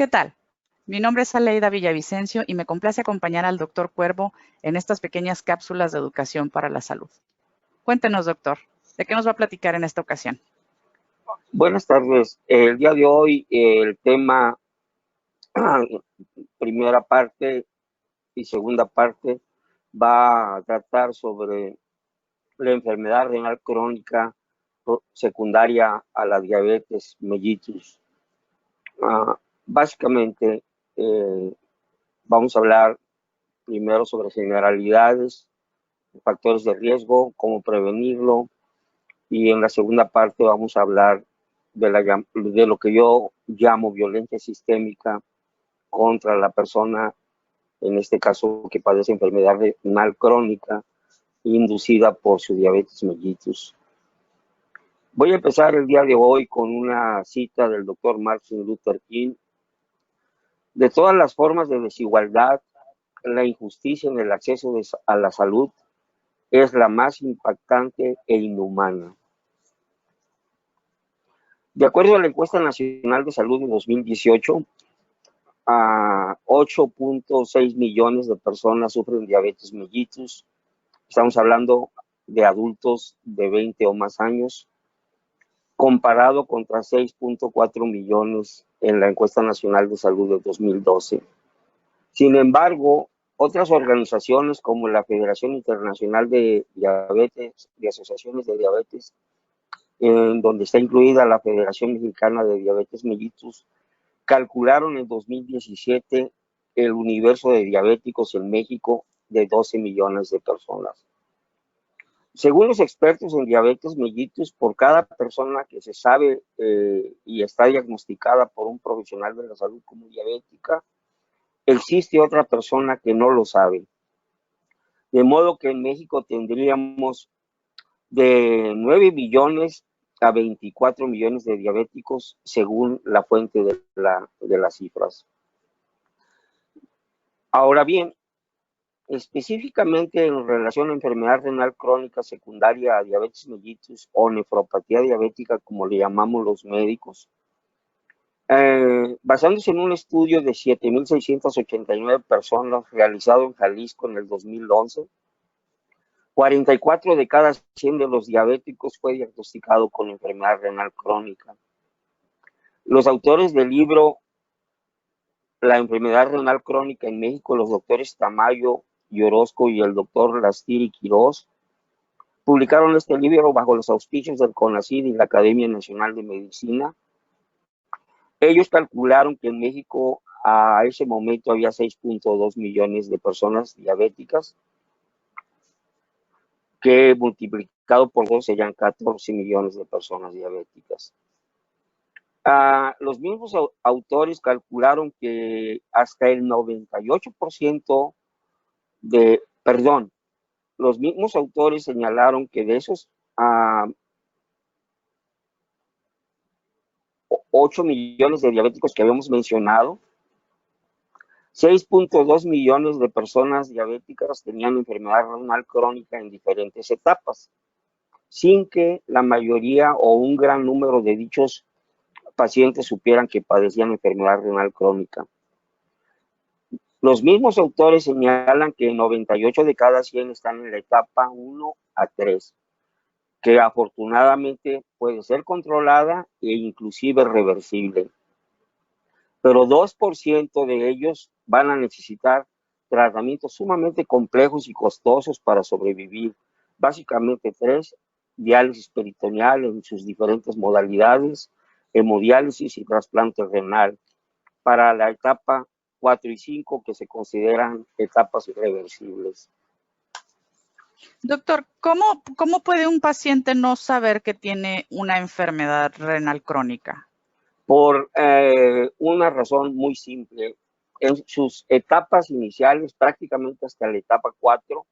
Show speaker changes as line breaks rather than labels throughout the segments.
¿Qué tal? Mi nombre es Aleida Villavicencio y me complace acompañar al doctor Cuervo en estas pequeñas cápsulas de educación para la salud. Cuéntenos, doctor, ¿de qué nos va a platicar en esta ocasión?
Buenas tardes. El día de hoy el tema, primera parte y segunda parte, va a tratar sobre la enfermedad renal crónica secundaria a la diabetes mellitus. Básicamente, vamos a hablar primero sobre generalidades, factores de riesgo, cómo prevenirlo, y en la segunda parte vamos a hablar de lo que yo llamo violencia sistémica contra la persona, en este caso que padece enfermedad renal crónica inducida por su diabetes mellitus. Voy a empezar el día de hoy con una cita del doctor Martin Luther King. De todas las formas de desigualdad, la injusticia en el acceso a la salud es la más impactante e inhumana. De acuerdo a la encuesta nacional de salud de 2018, a 8.6 millones de personas sufren diabetes mellitus. Estamos hablando de adultos de 20 o más años, comparado contra 6.4 millones en la encuesta nacional de salud de 2012. Sin embargo, otras organizaciones como la Federación Internacional de Diabetes, de Asociaciones de Diabetes, en donde está incluida la Federación Mexicana de Diabetes Mellitus, calcularon en 2017 el universo de diabéticos en México de 12 millones de personas. Según los expertos en diabetes mellitus, por cada persona que se sabe y está diagnosticada por un profesional de la salud como diabética, existe otra persona que no lo sabe. De modo que en México tendríamos de 9 millones a 24 millones de diabéticos según la fuente de las cifras. Ahora bien, específicamente en relación a enfermedad renal crónica secundaria a diabetes mellitus o nefropatía diabética, como le llamamos los médicos, basándose en un estudio de 7.689 personas realizado en Jalisco en el 2011, 44 de cada 100 de los diabéticos fue diagnosticado con enfermedad renal crónica. Los autores del libro La enfermedad renal crónica en México, los doctores Tamayo y Orozco y el doctor Lastiri Quirós, publicaron este libro bajo los auspicios del CONACYT y la Academia Nacional de Medicina. Ellos calcularon que en México a ese momento había 6.2 millones de personas diabéticas, que multiplicado por 2 serían 14 millones de personas diabéticas. Los mismos autores calcularon que hasta el 98% los mismos autores señalaron que de esos 8 millones de diabéticos que habíamos mencionado, 6.2 millones de personas diabéticas tenían enfermedad renal crónica en diferentes etapas, sin que la mayoría o un gran número de dichos pacientes supieran que padecían enfermedad renal crónica. Los mismos autores señalan que 98 de cada 100 están en la etapa 1 a 3, que afortunadamente puede ser controlada e inclusive reversible. Pero 2% de ellos van a necesitar tratamientos sumamente complejos y costosos para sobrevivir. Básicamente 3, diálisis peritoneal en sus diferentes modalidades, hemodiálisis y trasplante renal. Para la etapa 4 y 5, que se consideran etapas irreversibles.
Doctor, ¿cómo puede un paciente no saber que tiene una enfermedad renal crónica?
Por una razón muy simple. En sus etapas iniciales, prácticamente hasta la etapa 4,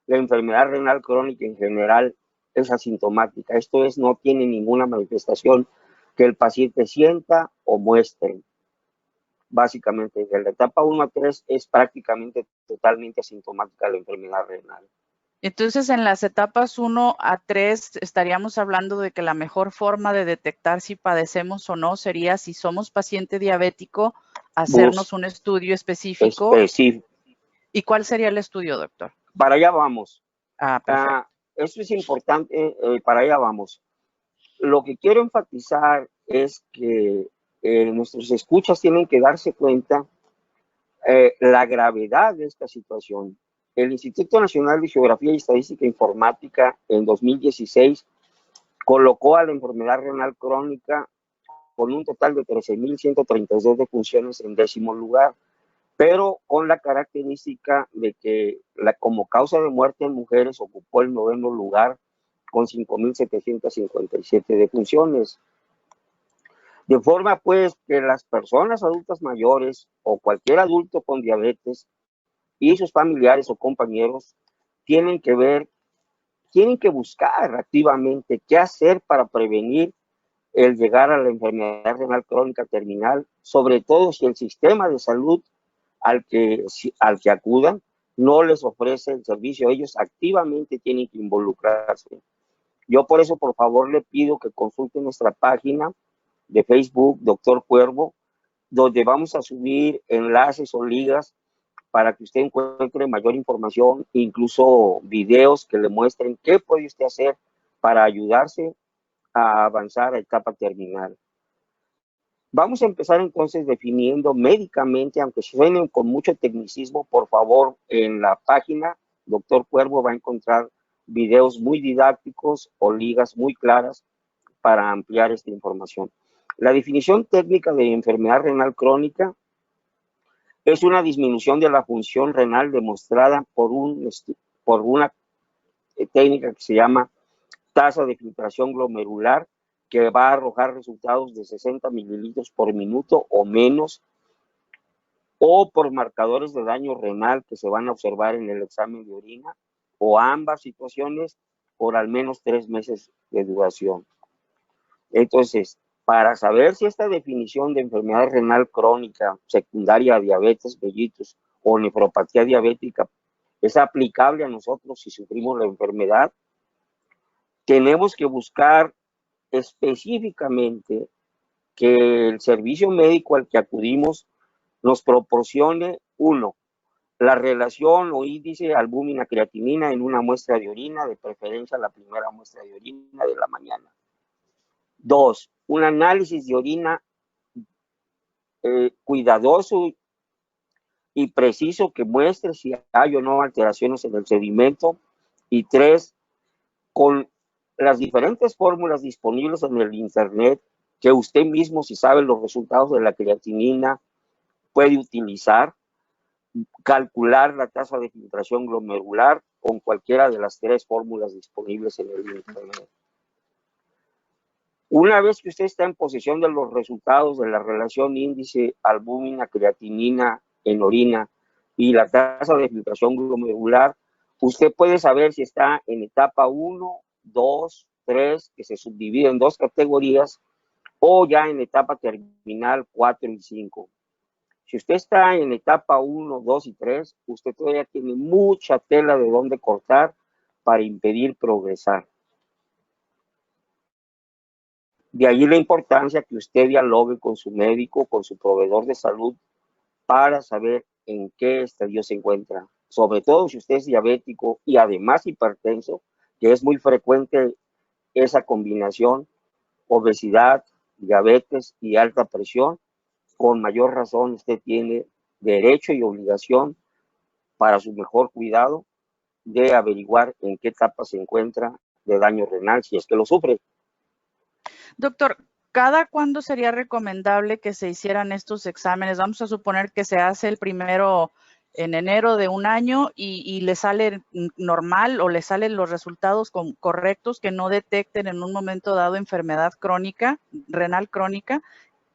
la enfermedad renal crónica en general es asintomática. Esto es, no tiene ninguna manifestación que el paciente sienta o muestre. Básicamente, de la etapa 1 a 3 es prácticamente totalmente asintomática la enfermedad renal.
Entonces, en las etapas 1 a 3 estaríamos hablando de que la mejor forma de detectar si padecemos o no sería, si somos paciente diabético, hacernos
Bus
un estudio específico.
específico.
¿Y cuál sería el estudio, doctor?
Para allá vamos.
Perfecto.
Esto es importante, para allá vamos. Lo que quiero enfatizar es que nuestros escuchas tienen que darse cuenta la gravedad de esta situación. El Instituto Nacional de Geografía y Estadística Informática en 2016 colocó a la enfermedad renal crónica con un total de 13.132 defunciones en 10º lugar, pero con la característica de que como causa de muerte en mujeres ocupó el 9º lugar con 5.757 defunciones. De forma pues que las personas adultas mayores o cualquier adulto con diabetes y sus familiares o compañeros tienen que buscar activamente qué hacer para prevenir el llegar a la enfermedad renal crónica terminal, sobre todo si el sistema de salud al que acudan no les ofrece el servicio. Ellos activamente tienen que involucrarse. Yo por eso, por favor, le pido que consulten nuestra página de Facebook, Doctor Cuervo, donde vamos a subir enlaces o ligas para que usted encuentre mayor información, incluso videos que le muestren qué puede usted hacer para ayudarse a avanzar a etapa terminal. Vamos a empezar entonces definiendo médicamente, aunque suenen con mucho tecnicismo, por favor, en la página Doctor Cuervo va a encontrar videos muy didácticos o ligas muy claras para ampliar esta información. La definición técnica de enfermedad renal crónica es una disminución de la función renal demostrada por una técnica que se llama tasa de filtración glomerular, que va a arrojar resultados de 60 mililitros por minuto o menos, o por marcadores de daño renal que se van a observar en el examen de orina, o ambas situaciones por al menos 3 meses de duración. Entonces, para saber si esta definición de enfermedad renal crónica secundaria a diabetes mellitus o nefropatía diabética es aplicable a nosotros si sufrimos la enfermedad, tenemos que buscar específicamente que el servicio médico al que acudimos nos proporcione, uno, la relación o índice albúmina-creatinina en una muestra de orina, de preferencia la primera muestra de orina de la mañana. Dos, un análisis de orina cuidadoso y preciso que muestre si hay o no alteraciones en el sedimento. Y tres, con las diferentes fórmulas disponibles en el internet, que usted mismo, si sabe los resultados de la creatinina, puede utilizar, calcular la tasa de filtración glomerular con cualquiera de las 3 fórmulas disponibles en el internet. Una vez que usted está en posesión de los resultados de la relación índice albúmina-creatinina en orina y la tasa de filtración glomerular, usted puede saber si está en etapa 1, 2, 3, que se subdivide en 2 categorías, o ya en etapa terminal 4 y 5. Si usted está en etapa 1, 2 y 3, usted todavía tiene mucha tela de dónde cortar para impedir progresar. De ahí la importancia que usted dialogue con su médico, con su proveedor de salud, para saber en qué estadio se encuentra. Sobre todo si usted es diabético y además hipertenso, que es muy frecuente esa combinación, obesidad, diabetes y alta presión, con mayor razón usted tiene derecho y obligación para su mejor cuidado de averiguar en qué etapa se encuentra de daño renal, si es que lo sufre.
Doctor, ¿cada cuándo sería recomendable que se hicieran estos exámenes? Vamos a suponer que se hace el primero en enero de un año y le sale normal o le salen los resultados correctos, que no detecten en un momento dado enfermedad crónica, renal crónica.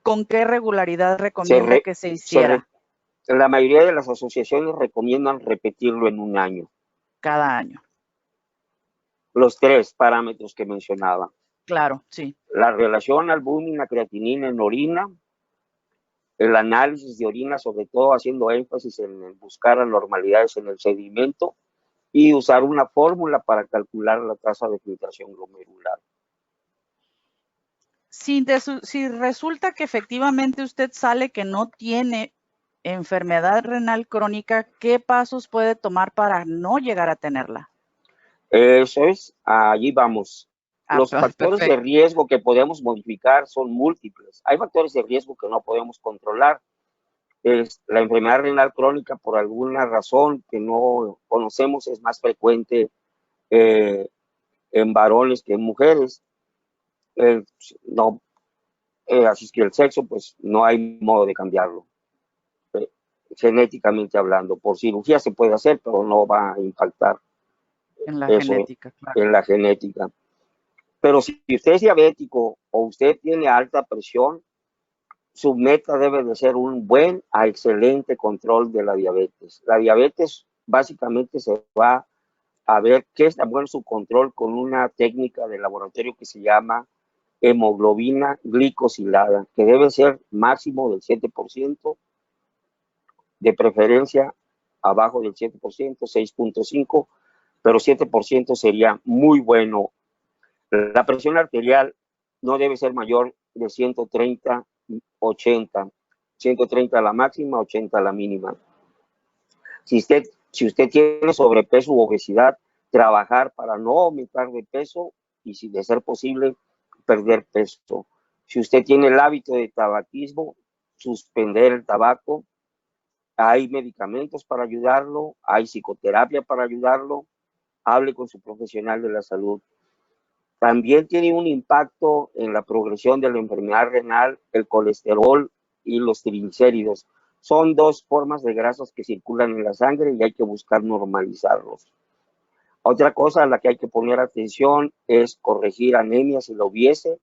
¿Con qué regularidad recomienda que se hiciera?
La mayoría de las asociaciones recomiendan repetirlo en un año.
Cada año.
Los 3 parámetros que mencionaba.
Claro, sí.
La relación albúmina-creatinina en orina, el análisis de orina, sobre todo haciendo énfasis en buscar anormalidades en el sedimento, y usar una fórmula para calcular la tasa de filtración glomerular.
Si resulta que efectivamente usted sale que no tiene enfermedad renal crónica, ¿qué pasos puede tomar para no llegar a tenerla?
Eso es, allí vamos. Los factores de
Perfecto.
riesgo que podemos modificar son múltiples. Hay factores de riesgo que no podemos controlar. La enfermedad renal crónica, por alguna razón que no conocemos, es más frecuente en varones que en mujeres. No, así es que el sexo, pues no hay modo de cambiarlo, genéticamente hablando. Por cirugía se puede hacer, pero no va a impactar
En la
eso
genética, claro.
en la genética. Pero si usted es diabético o usted tiene alta presión, su meta debe de ser un buen a excelente control de la diabetes. La diabetes básicamente se va a ver qué es tan bueno su control con una técnica de laboratorio que se llama hemoglobina glicosilada, que debe ser máximo del 7%, de preferencia abajo del 7%, 6.5%, pero 7% sería muy bueno. La presión arterial no debe ser mayor de 130, 80. 130 a la máxima, 80 a la mínima. Si usted tiene sobrepeso u obesidad, trabajar para no aumentar de peso y, si de ser posible, perder peso. Si usted tiene el hábito de tabaquismo, suspender el tabaco. Hay medicamentos para ayudarlo, hay psicoterapia para ayudarlo. Hable con su profesional de la salud. También tiene un impacto en la progresión de la enfermedad renal el colesterol y los triglicéridos. Son dos formas de grasas que circulan en la sangre y hay que buscar normalizarlos. Otra cosa a la que hay que poner atención es corregir anemia si lo hubiese,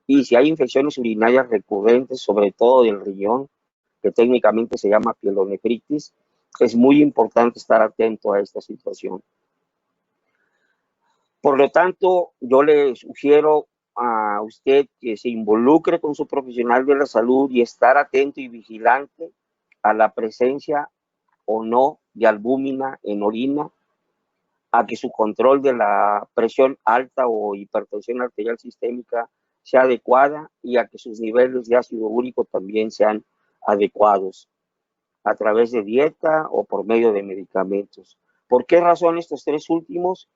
y si hay infecciones urinarias recurrentes, sobre todo del riñón, que técnicamente se llama pielonefritis, es muy importante estar atento a esta situación. Por lo tanto, yo le sugiero a usted que se involucre con su profesional de la salud y estar atento y vigilante a la presencia o no de albúmina en orina, a que su control de la presión alta o hipertensión arterial sistémica sea adecuada y a que sus niveles de ácido úrico también sean adecuados a través de dieta o por medio de medicamentos. ¿Por qué razón estos tres últimos?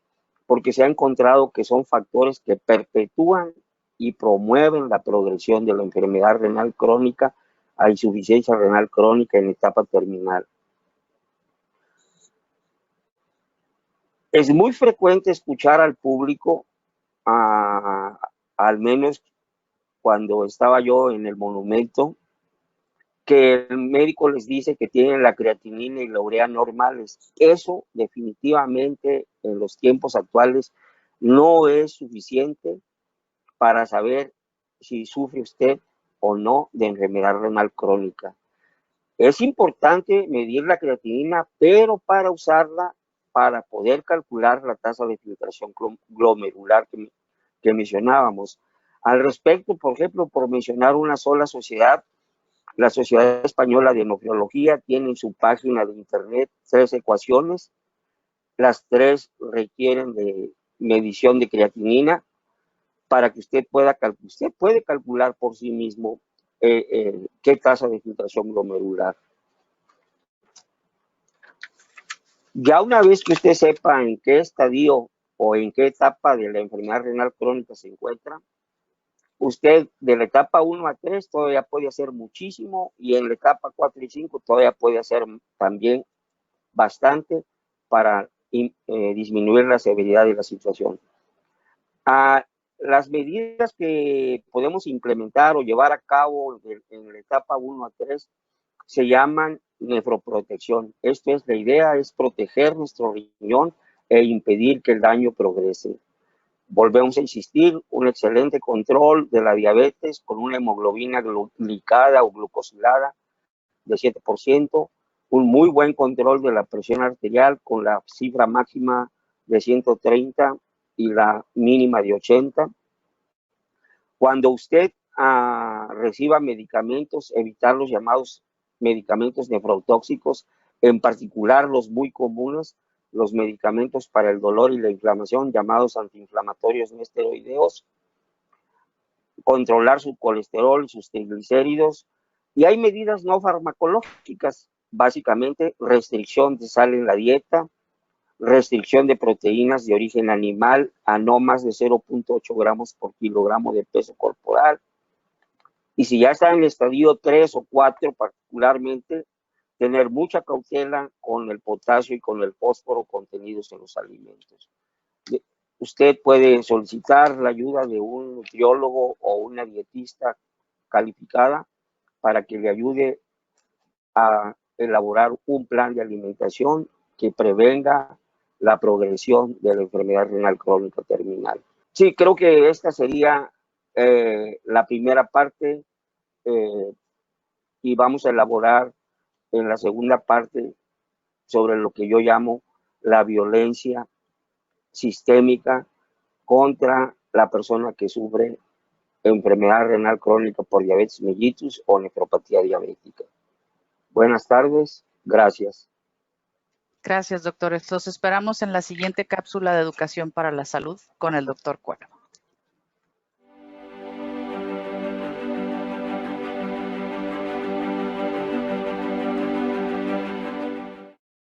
Porque se ha encontrado que son factores que perpetúan y promueven la progresión de la enfermedad renal crónica a insuficiencia renal crónica en etapa terminal. Es muy frecuente escuchar al público, al menos cuando estaba yo en el monumento, que el médico les dice que tienen la creatinina y la urea normales. Eso definitivamente en los tiempos actuales no es suficiente para saber si sufre usted o no de enfermedad renal crónica. Es importante medir la creatinina, pero para usarla para poder calcular la tasa de filtración glomerular que mencionábamos. Al respecto, por ejemplo, por mencionar una sola sociedad, la Sociedad Española de Nefrología tiene en su página de internet 3 ecuaciones. Las 3 requieren de medición de creatinina para que usted puede calcular por sí mismo qué tasa de filtración glomerular. Ya una vez que usted sepa en qué estadio o en qué etapa de la enfermedad renal crónica se encuentra, usted de la etapa 1 a 3 todavía puede hacer muchísimo, y en la etapa 4 y 5 todavía puede hacer también bastante para disminuir la severidad de la situación. Las medidas que podemos implementar o llevar a cabo en la etapa 1 a 3 se llaman nefroprotección. Esto es, la idea es proteger nuestro riñón e impedir que el daño progrese. Volvemos a insistir, un excelente control de la diabetes con una hemoglobina glicada o glucosilada de 7%, un muy buen control de la presión arterial con la cifra máxima de 130 y la mínima de 80. Cuando usted reciba medicamentos, evitar los llamados medicamentos nefrotóxicos, en particular los muy comunes, los medicamentos para el dolor y la inflamación, llamados antiinflamatorios no esteroideos, controlar su colesterol, sus triglicéridos, y hay medidas no farmacológicas, básicamente restricción de sal en la dieta, restricción de proteínas de origen animal a no más de 0.8 gramos por kilogramo de peso corporal, y si ya está en el estadio 3 o 4 particularmente, tener mucha cautela con el potasio y con el fósforo contenidos en los alimentos. Usted puede solicitar la ayuda de un nutriólogo o una dietista calificada para que le ayude a elaborar un plan de alimentación que prevenga la progresión de la enfermedad renal crónica terminal. Sí, creo que esta sería la primera parte y vamos a elaborar en la segunda parte sobre lo que yo llamo la violencia sistémica contra la persona que sufre enfermedad renal crónica por diabetes mellitus o nefropatía diabética. Buenas tardes, gracias.
Gracias, doctor. Los esperamos en la siguiente cápsula de educación para la salud con el doctor Cuervo.